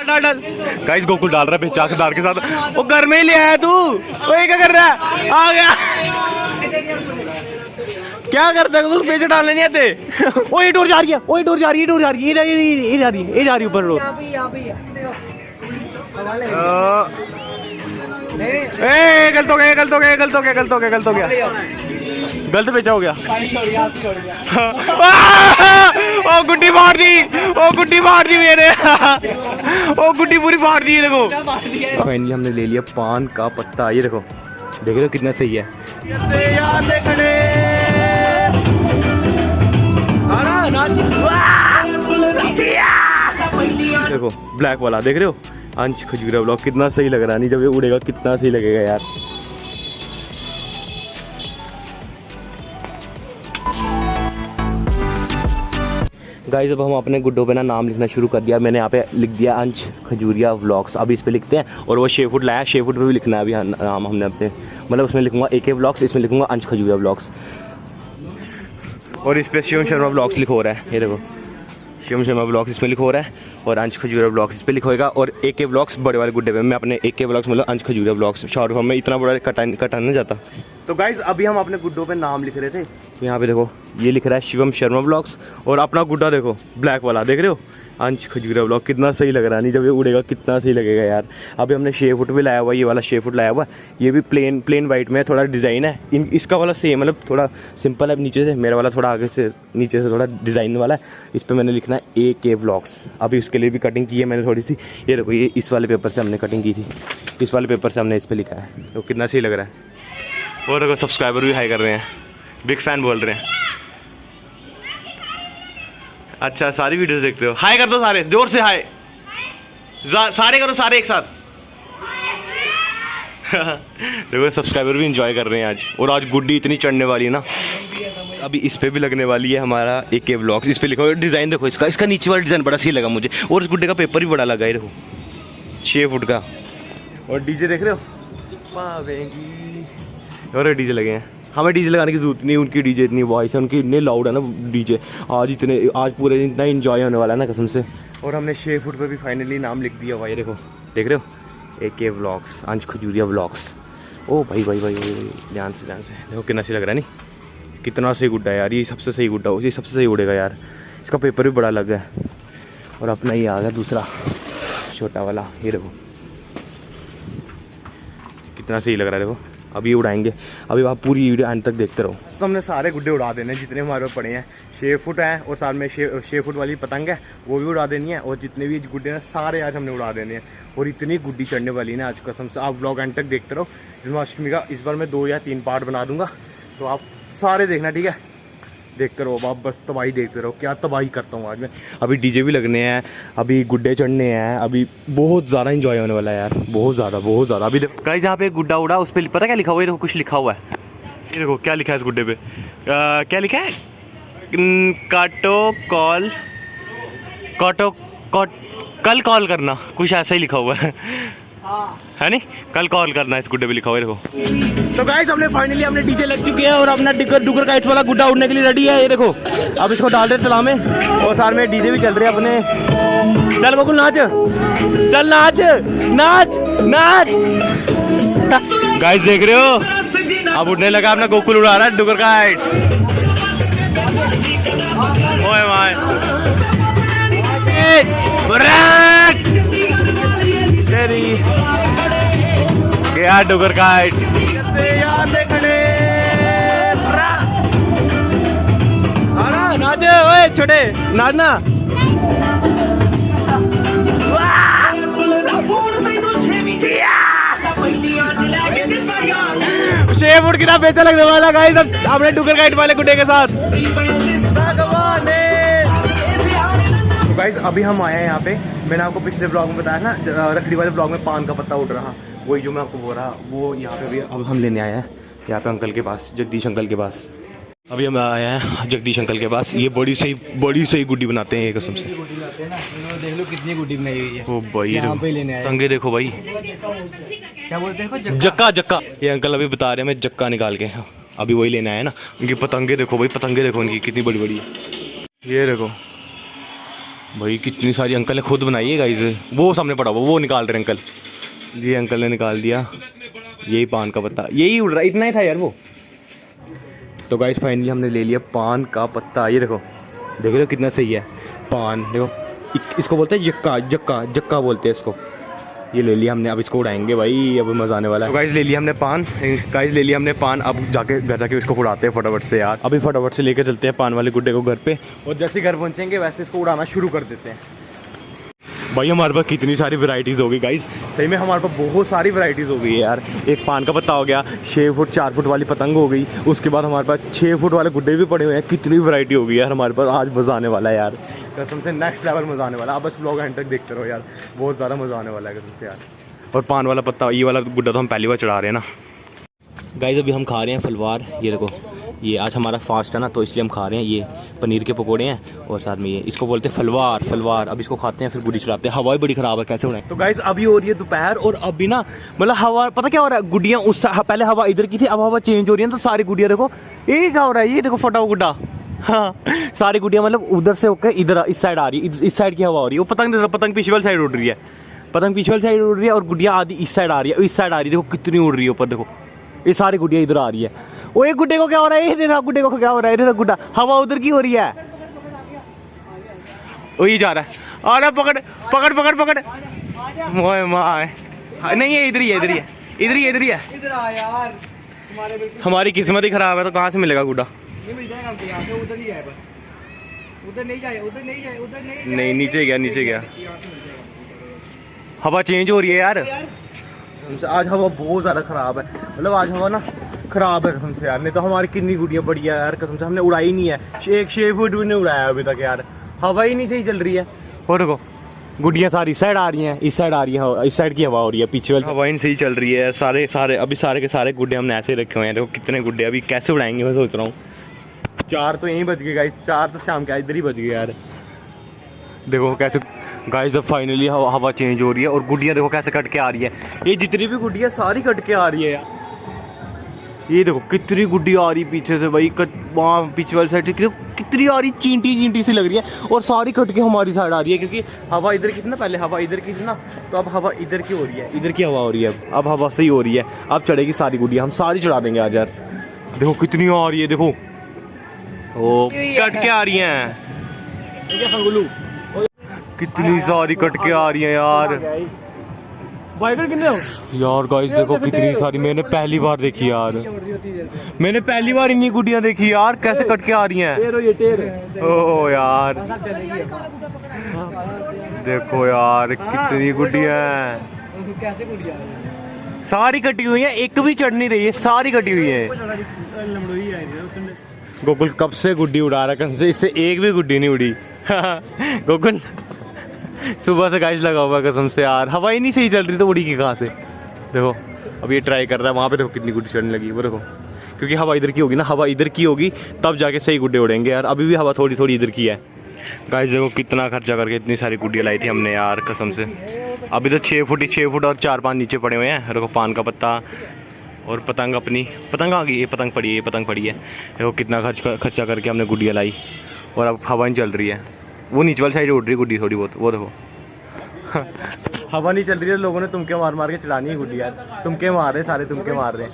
डाल डाल। गाइस गोकुल डाल रहा है चाकदार के साथ। वो घर में ही ले आया तू। वो क्या कर रहा है? आ गया। क्या करता है गोकुल? पैसे डालने नहीं आते। वो ये डोर जा रही है, वो डोर जा रही है, डोर जा रही है, ये जा रही है, ये जा रही है ऊपर डोर। ए गलत हो गया, गलत हो गया, गलत हो गया, गलत हो गया, गलत हो गया, गलत बेचा हो गया। ओ गुड्डी मार दी, ओ गुड्डी मार दी मेरे। ओ गुड्डी पूरी फाड़ दी। देखो फाइनली हमने ले लिया पान का पत्ता। ये देखो, देख रहे हो कितना सही है। देखो ब्लैक वाला देख रहे हो, अंश खजूरा ब्लॉक कितना सही लग रहा है। नहीं जब ये उड़ेगा कितना सही लगेगा यार। गाइस अब हम अपने गुड्डों पे ना नाम लिखना शुरू कर दिया। मैंने यहाँ पे लिख दिया अंश खजूरिया व्लॉग्स। अभी इस पे लिखते हैं। और वो 6 फुट लाया, 6 फुट पे भी लिखना है अभी नाम हमने अपने। मतलब उसमें लिखूंगा AK व्लॉग्स, इसमें लिखूंगा अंश खजूरिया व्लॉग्स। और इस पे शिवम शर्मा व्लॉग्स लिखो रहा है। ये देखो शिवम शर्मा व्लॉग्स इसमें लिखो रहा है। और अंश खजूरिया व्लॉग्स इस पे लिखोएगा। और AK व्लॉग्स बड़े वाले गुड्डे पे मैं अपने AK व्लॉग्स मतलब अंश खजूरिया व्लॉग्स शॉर्ट फॉर्म में इतना बड़ा कटाना जाता। तो गाइज अभी हम अपने गुड्डों पे नाम लिख रहे थे। तो यहाँ पे देखो ये लिख रहा है शिवम शर्मा व्लॉग्स। और अपना गुड्डा देखो ब्लैक वाला देख रहे हो, अंश खजूरिया व्लॉग। कितना सही लग रहा है। नहीं जब ये उड़ेगा कितना सही लगेगा यार। अभी हमने 6 फुट भी लाया हुआ, ये वाला 6 फुट लाया हुआ। ये भी प्लेन वाइट में थोड़ा डिज़ाइन है। इसका वाला सेम मतलब थोड़ा सिंपल है नीचे से, मेरा वाला थोड़ा आगे से नीचे से थोड़ा डिज़ाइन वाला है। इस पर मैंने लिखना है AK व्लॉग्स। अभी उसके लिए भी कटिंग की है मैंने थोड़ी सी। ये देखो ये इस वाले पेपर से हमने कटिंग की थी, इस वाले पेपर से हमने इस पर लिखा है। तो कितना सही लग रहा है। और देखो सब्सक्राइबर भी हाई कर रहे हैं, बिग फैन बोल रहे हैं। अच्छा सारी वीडियोस देखते हो? हाई कर दो सारे, जोर से हाई सारे करो, सारे एक साथ। देखो सब्सक्राइबर भी एंजॉय कर रहे हैं आज। और आज गुड्डी इतनी चढ़ने वाली है ना। अभी इस पे भी लगने वाली है हमारा AK व्लॉग्स। इस पे लिखो डिज़ाइन देखो इसका नीचे वाला डिज़ाइन बड़ा सही लगा मुझे। और इस गुड्डे का पेपर भी बड़ा लगा है देखो, 6 फुट का। और डीजे देख रहे हो पावेंगी। और डीजे लगे हैं, हमें डीजे लगाने की जरूरत नहीं। उनकी डीजे इतनी वॉइस है, उनकी इतने लाउड है ना डीजे। आज पूरे इतना इंजॉय होने वाला है ना कसम से। और हमने 6 फुट पे भी फाइनली नाम लिख दिया भाई। देखो देख रहे हो AK व्लॉग्स, अंश खजूरिया व्लॉग्स। ओ भाई भाई भाई ध्यान से देखो कितना सही लग रहा है। नहीं कितना सही गुड्डा है यार। ये सबसे सही गुड्डा, ये सबसे सही उड़ेगा यार। इसका पेपर भी बड़ा लग है। और अपना ये आ गया दूसरा छोटा वाला। ये देखो कितना सही लग रहा है। देखो अभी उड़ाएंगे। अभी आप पूरी वीडियो एंड तक देखते रहो। तो हमने सारे गुड्डे उड़ा देने जितने हमारे पास पड़े हैं। 6 फुट हैं और साथ में 6 फुट वाली पतंग है वो भी उड़ा देनी है। और जितने भी गुड्डे हैं सारे आज हमने उड़ा देने हैं। और इतनी गुड्डी चढ़ने वाली है ना आज कसम से। आप व्लॉग एंड तक देखते रहो। जन्माष्टमी का इस बार मैं 2 या 3 पार्ट बना दूंगा, तो आप सारे देखना ठीक है। देखते रहो आप, बस तबाही देखते रहो। क्या तबाही करता हूँ आज मैं। अभी डीजे भी लगने हैं, अभी गुड्डे चढ़ने हैं। अभी बहुत ज़्यादा इंजॉय होने वाला है यार, बहुत ज़्यादा। अभी देखो गाइस यहाँ पे एक गुड्डा उड़ा, उस पर पता क्या लिखा हुआ है? देखो कुछ लिखा हुआ है। ये देखो क्या लिखा है इस गुड्डे पे। क्या लिखा है? कल कॉल करना, कुछ ऐसा ही लिखा हुआ है नहीं? कल कॉल करना इस गुड्डे पे लिखा हुआ है देखो। तो गाइस हमने फाइनली अपने डीजे लग चुके हैं और अपना डुगर काइट्स वाला गुड्डा उड़ने के लिए रेडी है। ये देखो अब इसको डाल रहे तला में। और साथ में डीजे भी चल रहे हैं अपने। चल गोकुल नाच, चल नाच नाच नाच। गाइस देख रहे हो अब उड़ने लगा अपना गोकुल, उड़ा रहा है डुगर काइट्स। ओए माय तेरी गया डुगर काइट्स। नाच ओए छोटे, नाचना। 6 फुट कितना बेचा लगने वाला गाइस अपने डुगर काइट वाले गुड्डे के साथ। गाइस अभी हम आए हैं यहाँ पे। मैंने आपको पिछले ब्लॉग में बताया ना, रखड़ी वाले ब्लॉग में पान का पत्ता उड़ रहा, वही जो मैं आपको बोल रहा वो यहाँ पे भी अब हम लेने आए हैं। यहाँ पे अंकल के पास, जगदीश अंकल के पास। अभी हम आए हैं जगदीश अंकल के पास। ये बड़ी सही गुड्डी बनाते हैं ये कसम से। देख लो कितनी गुड्डी बनाई हुई है। ओ भाई यहाँ पे लेने आए। पतंगे देखो भाई, क्या बोलते हैं? जक्का। ये अंकल अभी बता रहे हैं मैं जक्का निकाल के अभी वही लेने आए ना। उनकी पतंगे देखो भाई, पतंगे देखो उनकी कितनी बड़ी बड़ी है। ये देखो भाई कितनी सारी अंकल ने खुद बनाई है गाइस। वो सामने पड़ा हुआ वो निकाल रहे अंकल, ये अंकल ने निकाल दिया। यही पान का पत्ता यही उड़ रहा, इतना ही था यार वो। तो गाइस फाइनली हमने ले लिया पान का पत्ता। ये देखो देख रहे हो कितना सही है पान। देखो इसको बोलते हैं जक्का, जक्का जक्का बोलते हैं इसको। ये ले लिया हमने, अब इसको उड़ाएंगे भाई, अब मज़ा आने वाला है। तो गाइस ले लिया हमने पान, गाइस ले लिया हमने पान। अब जाके घर जाके इसको उड़ाते हैं फटाफट से यार। अभी फटाफट से लेकर चलते हैं पान वाले गुड्डे को घर पे, और जैसे घर पहुंचेंगे वैसे इसको उड़ाना शुरू कर देते हैं। भाई हमारे पास कितनी सारी वैरायटीज़ हो गई गाइस, सही में हमारे पास बहुत सारी वैरायटीज़ हो गई है यार। एक पान का पत्ता हो गया, 6 फुट 4 फुट वाली पतंग हो गई, उसके बाद हमारे पास 6 फुट वाले गुड्डे भी पड़े हुए हैं। कितनी वैरायटी हो गई यार हमारे पास। आज मज़ा आने वाला है यार, कसम से नेक्स्ट लेवल मज़ा आने वाला है। आप बस व्लॉग एंड तक देखते रहो यार, बहुत ज़्यादा मज़ा आने वाला है कसम से यार। और पान वाला पत्ता, ये वाला गुड्डा तो हम पहली बार चढ़ा रहे हैं ना गाइस। अभी हम खा रहे हैं फलवार। ये देखो ये आज हमारा फास्ट है ना, तो इसलिए हम खा रहे हैं। ये पनीर के पकोड़े हैं और साथ में ये इसको बोलते हैं फलवार। फलवार अब इसको खाते हैं फिर गुड्डी चढ़ाते हैं। हवा भी बड़ी ख़राब है, कैसे उड़ाएं। तो गाइस अभी हो रही है दोपहर, और अभी ना मतलब हवा, पता क्या हो रहा है, गुड्डियाँ उस पहले हवा इधर की थी, अब हवा चेंज हो रही है। तो सारी गुड्डियाँ देखो ये क्या हो रहा है, ये देखो फटा हुआ गुड्डा। हाँ सारी गुड्डियाँ मतलब उधर से होकर इधर इस साइड आ रही है, इस साइड की हवा हो रही है। वो पतंग पीछे वाली साइड उड़ रही है, पतंग पीछे वाली साइड उड़ रही है, और गुड्डियाँ आधी इस साइड आ रही है, इस साइड आ रही है। देखो कितनी उड़ रही है ऊपर, देखो ये सारी गुड्डियाँ इधर आ रही है। वो एक गुड्डे को क्या हो रहा है, ये गुड्डे को क्या हो रहा है, इधर गुड्डा हवा उधर की हो रही है। वो ये जा रहा है, अरे पकड़ पकड़ पकड़ पकड़ मोए माए। नहीं है इधर ही है, इधर ही है, इधर ही है, इधर ही है। इधर आ यार, हमारी किस्मत ही खराब है, तो कहाँ से मिलेगा गुड्डा। नहीं मिल जाएगा हमको यहाँ से, उधर ही है बस। उधर नहीं जाए, उधर नहीं जाए, उधर नहीं जाए। नहीं नीचे गया, नीचे गया। हवा चेंज हो रही है यार। आज हवा बहुत ज़्यादा ख़राब है, मतलब आज हवा ना ख़राब है कसम से यार। नहीं तो हमारी कितनी गुड़ियाँ पड़ी है यार, कसम से हमने उड़ाई नहीं है। एक 6 फुट भी नहीं उड़ाया अभी तक यार, हवा ही नहीं सही चल रही है। और देखो गुड़ियाँ सारी इस साइड आ रही हैं, इस साइड आ रही हैं, इस साइड की हवा हो रही है, पीछे वाली हवा ही नहीं सही चल रही है। सारे अभी सारे के सारे गुड्डे हमने ऐसे ही रखे हुए हैं। देखो कितने गुड्डे, अभी कैसे उड़ाएंगे मैं सोच रहा हूँ। 4 तो यहीं बच गए गाइस, 4 तो शाम के इधर ही बच गए यार। देखो कैसे गाइस अब फाइनली हवा चेंज हो रही है, और गुड्डियाँ देखो कैसे कट के आ रही है। ये जितनी भी गुड्डियाँ सारी कट के आ रही है यार। ये देखो कितनी गुड्डी आ रही पीछे से भाई, वहाँ पीछे वाली साइड कितनी आ रही, चींटी चींटी सी लग रही है, और सारी कट के हमारी साइड आ रही है। क्योंकि हवा इधर की थी ना, पहले हवा इधर की थी ना, तो अब हवा इधर की हो रही है, इधर की हवा हो रही है। अब हवा सही हो रही है, अब चढ़ेगी सारी गुड्डियाँ, हम सारी चढ़ा देंगे आज यार। देखो कितनी आ रही है, देखो ओ कट के आ रही हैं, कितनी सारी कट के आ रही है यार। यार गाइस देखो कितनी सारी, मैंने पहली बार देखी यार, मैंने पहली बार इतनी गुड्डियाँ देखी यार, कैसे कट के आ रही हैं। ओह यार देखो यार कितनी गुड्डियाँ हैं, सारी कटी हुई हैं, एक भी चढ़ नहीं रही है, सारी कटी हुई है। गोकुल कब से गुड्डी उड़ा रहा है, कम से इससे एक भी गुड्डी नहीं उड़ी। गोकुल सुबह से गाइस लगा हुआ कसम से यार, हवा ही नहीं सही चल रही तो उड़ी की कहाँ से। देखो अब ये ट्राई कर रहा है, वहाँ पे देखो कितनी गुड्डी चढ़ने लगी, वो देखो। क्योंकि हवा इधर की होगी ना, हवा इधर की होगी तब जाके सही गुड्डे उड़ेंगे यार। अभी भी हवा थोड़ी थोड़ी इधर की है। गाइस देखो कितना खर्चा करके इतनी सारी गुड्डियाँ लाई थी हमने यार कसम से। अभी तो 6 फुट और 4-5 नीचे पड़े हुए हैं। देखो पान का पत्ता और पतंग, अपनी पतंग आ गई, ये पतंग पड़ी है, ये पतंग पड़ी है। देखो कितना खर्चा करके हमने गुड्डियाँ लाई, और अब हवा नहीं चल रही है। वो नीचे वाली साइड उड़ रही है गुड्डी थोड़ी बहुत, वो देखो। हवा नहीं चल रही है, लोगों ने तुमके मार मार के चलानी है गुड्डी यार, तुमके मार रहे सारे, तुमके मार रहे हैं।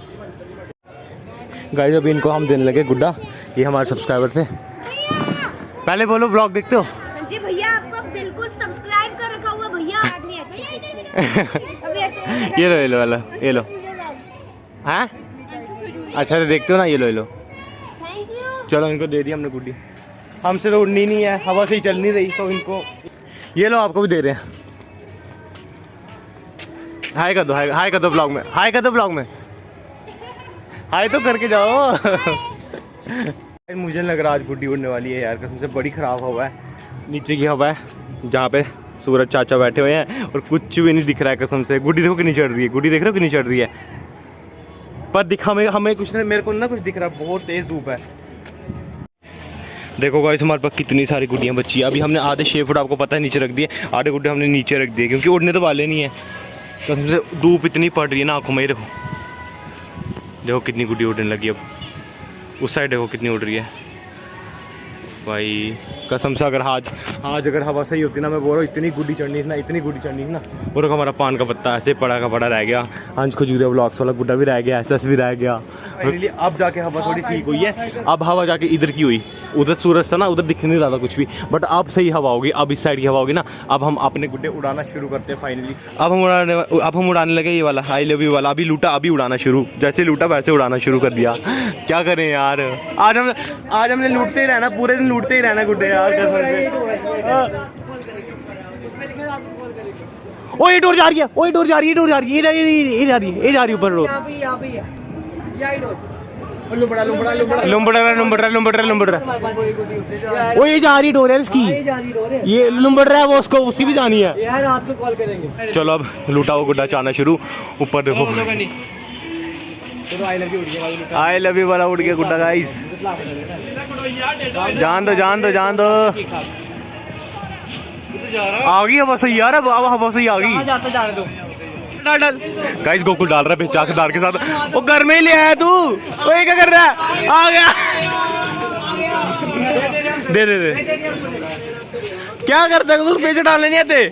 गाइस अभी इनको हम देने लगे गुड्डा, ये हमारे सब्सक्राइबर थे। पहले बोलो ब्लॉग देखते हो जी भैया, आपको बिल्कुल सब्सक्राइब कर रखा हुआ भैया। ये लो वाला, ये लो। हाँ अच्छा तो देखते हो ना, ये लो, ये लो। Thank you. चलो इनको दे दी हमने गुड्डी, हमसे तो उड़नी नहीं है, हवा से ही चल नहीं रही, तो इनको ये लो, आपको भी दे रहे हैं। हाय कर दो, हाय कर दो ब्लॉग में, हाय कर दो ब्लॉग में, हाय तो करके जाओ। मुझे लग रहा आज गुड्डी उड़ने वाली है यार, कसम से बड़ी ख़राब हवा है। नीचे की हवा है जहाँ पे सूरज चाचा बैठे हुए हैं, और कुछ भी नहीं दिख रहा है कसम से। गुड्डी देखो कितनी चढ़ रही है, गुड्डी देख रहे हो कितनी चढ़ रही है, पर दिखा हमें कुछ नहीं, मेरे को ना कुछ दिख रहा है, बहुत तेज़ धूप है। देखो गाइस हमारे पास कितनी सारी गुड्डियाँ बची है। अभी हमने आधे 6 फुट आपको पता है नीचे रख दिए, आधे गुड्डे हमने नीचे रख दिए, क्योंकि उड़ने तो वाले नहीं है कसम से। धूप इतनी पड़ रही है ना आँखों में। देखो देखो कितनी गुड्डी उड़ने लगी, अब उस साइड देखो कितनी उड़ रही है। भाई कसम से अगर आज अगर हवा सही होती ना, मैं बोल रहा हूँ इतनी गुड्डी चढ़नी थी ना, इतनी गुड्डी चढ़नी थी ना। और हमारा पान का पत्ता ऐसे पड़ा का पड़ा रह गया। अंश खजूरिया व्लॉग्स वाला गुड्डा भी रह गया, एसएस भी रह गया। फाइनली अब जाके हवा थोड़ी ठीक हुई है। अब हवा जाके इधर की हुई, उधर सूरज था ना, उधर दिख नहीं रहा था कुछ भी, बट अब सही हवा होगी। अब इस साइड की हवा होगी ना, अब हम अपने गुड्डे उड़ाना शुरू करते हैं फाइनली। अब हम उड़ाने लगे ये वाला आई लव यू वाला। अभी लूटा, अभी उड़ाना शुरू, जैसे लूटा वैसे उड़ाना शुरू कर दिया। क्या करें यार, आज हमने लूटते ही रहना, पूरे दिन लूटते ही रहना गुड्डे यार कसम से। ओ ये डोर जा रही है, ओ ये डोर जा रही है, डोर जा रही है, ये जा रही है, ये जा रही है ऊपर डोर। लुम्बड़ वो ये जा रही डोर है इसकी, ये लुम्बड़ रहा है वो, उसको उसकी भी जानी है यार। रात को कॉल करेंगे। चलो अब लूटा वो गुड्डा चाना शुरू। ऊपर देखो आई लव यू वाला उड़ गया गुड्डा गाइस। जान दो जान दो जान दो, आ गई हवा सही यार। अब हवा सही आ गई। डाल गाइस, गोकुल डाल रहा है चाकदार के साथ। वो घर में ही ले आया तू, वो ये क्या कर रहा है? आ गया, दे दे दे। क्या करता है गोकुल, पैसे डालने नहीं आते।